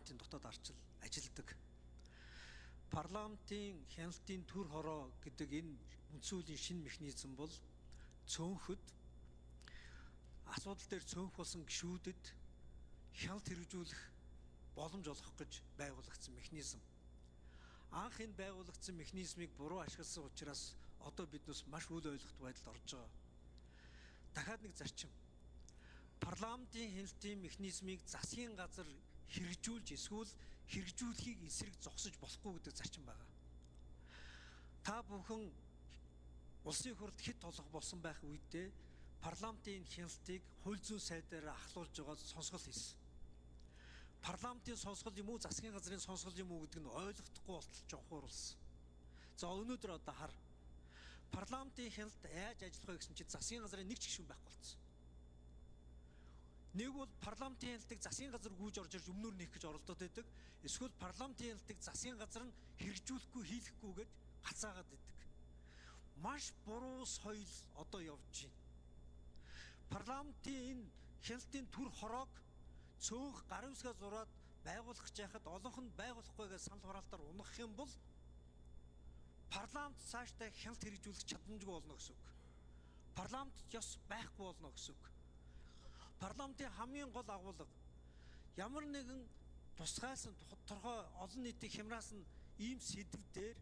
парламентын дотоод арчил ажилдаг. Парламентын хяналтын төр хороо гэдэг энэ үндсүүлийн шинэ механизм бол цөөнхөд асуудал дээр цөөнх болсон гишүүдэд хяналт хэрэгжүүлэх боломж олгох гэж байгуулагдсан механизм. Анх энэ байгуулагдсан механизмыг буруу ашигласан учраас одоо биднээс маш үл ойлгохтой байдалд орж байгаа. Дахиад нэг зарчим. Парламентын хяналтын механизмыг засгийн газар хэрэгжүүлж эсвэл хэрэгжүүлэхийг эсрэг зогсож болохгүй гэдэг зарчим байгаа. Та бүхэн улсын их хурлд хэд толгох болсон байх үедээ парламентын хяналтыг хууль зүйн сайдаар ахлуулж байгаа сонсгол хийсэн. Парламентын сонсгол юм уу, засгийн газрын сонсгол юм уу гэдэг нь ойлгохдохгүй болтол жонхоор болсон. За өнөөдөр одоо хар. Парламентын хяналт яаж ажиллах вэ гэсэн чинь засгийн газрын нэг ч гишүүн байхгүй болсон. Нэг бол парламентын хяналтыг засгийн газар гүйж орж ирж өмнөр нээх гэж оролдоод байдаг. Эсвэл парламентын хяналтыг засгийн газар нь хэрэгжүүлэхгүй хийлэхгүй гэж гацаагаад байдаг. Маш буруу соёл одоо явж байна. Парламентын энэ хяналтын төр хороог цөөнх гарын үсгээ зураад байгуулах гэж яхад олонх нь байгуулахгүйгээ санал хураалтаар унах юм бол парламент цаашдаа хяналт хэрэгжүүлэх чадамжгүй болно гэсэн үг. Парламент ёс байхгүй болно гэсэн үг. Парламентын хамгийн гол агуулга ямар нэгэн тусгайсан тодорхой олон нийтийн хямраас нь ийм сэдв дээр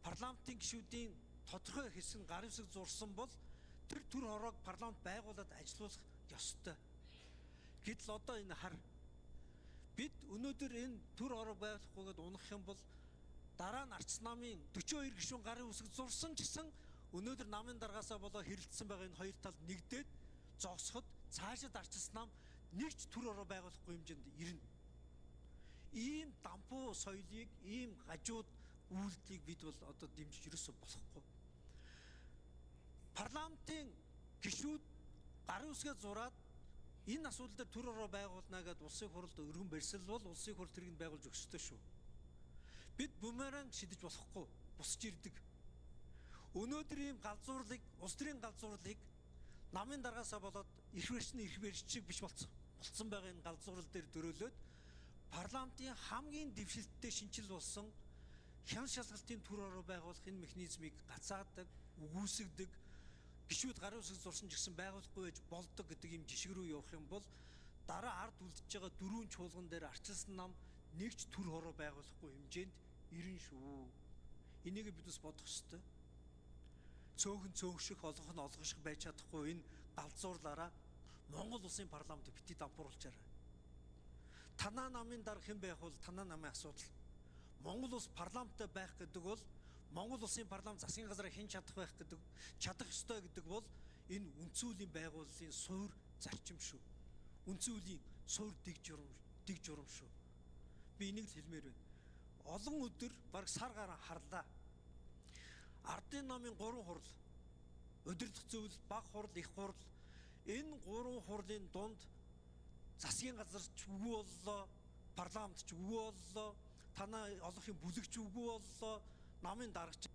парламентын гишүүдийн тодорхой хэсэг нь гарын үсэг зурсан бол тэр төр хороог парламент байгуулад ажилуулах ёстой. Гэтэл одоо энэ хар бид өнөөдөр энэ төр хороог байгуулахгүйгээд унах юм бол дараа нь арчс намын 42 гишүүн гарын үсэг зурсан ч гэсэн өнөөдөр намын даргаасаа болоо хэрэлдсэн байгаа энэ хоёр тал нэгдээд зогсоход цаашид арчилсан нам нэгч төр хороо байгуулахгүй хэмжээнд ирнэ. Ийм дампуу соёлыг, ийм гажууд үйлдэлийг бид бол одоо дэмжиж ерөөсөө болохгүй. Парламентын гишүүд гарын үсгээ зураад энэ асуудал дээр төр хороо байгуулна гэдээ улсын хурлд өргөн барьсал бол улсын хурл тэрийг байгуулж өгөх ёстой шүү. Бид бумеранг шидэж болохгүй, бусч ирдэг. Өнөөдөр ийм галзуурлыг, улс төрийн галзуурлыг намын даргаасаа болоод эрх барьчиг биш болцсон байгаа энэ галзуурал дээр дөрөөлөөд парламентын хамгийн дэвшилттэй шинжил болсон хяналт шалгалтын төр хороо байгуулах энэ механизмыг гацаадаг, үгүйсгдэг, гишүүд гарын үсэг зурсан ч гэсэн байгуулахгүй байж болдог гэдэг юм жишг рүү явах юм бол дараа ард үлдэж байгаа дөрвөн чуулган дээр арчилсан нам нэгч төр хороо байгуулахгүй хэмжээнд ирнэ шүү. Энийг биднес бодох ёстой. Цөөхөн цөөхших, олонх нь олгоших байж чадахгүй энэ галзуурлаараа Монгол улсын парламент бити дампууруулчаарай. Танаа намын дарга хэн байх бол танаа намын асуудал. Монгол улс парламенттай байх гэдэг бол Монгол улсын парламент засгийн газраа хэн чадах байх гэдэг, чадах ёстой гэдэг бол энэ үндсүүлийн байгууллын суур зарчим шүү. Үндсүүлийн суур дэг журам шүү. Би энийг л хэлмээр байна. Олон өдөр бараг сар гарan харлаа. Ардын намын 3 хурл, удирдах зөвлөл, баг хурл, их хурл, энэ 3 хурлын дунд засгийн газар ч үгүй боллоо, парламент ч үгүй боллоо, танаа олонхын бүлэгч үгүй боллоо, намын даргач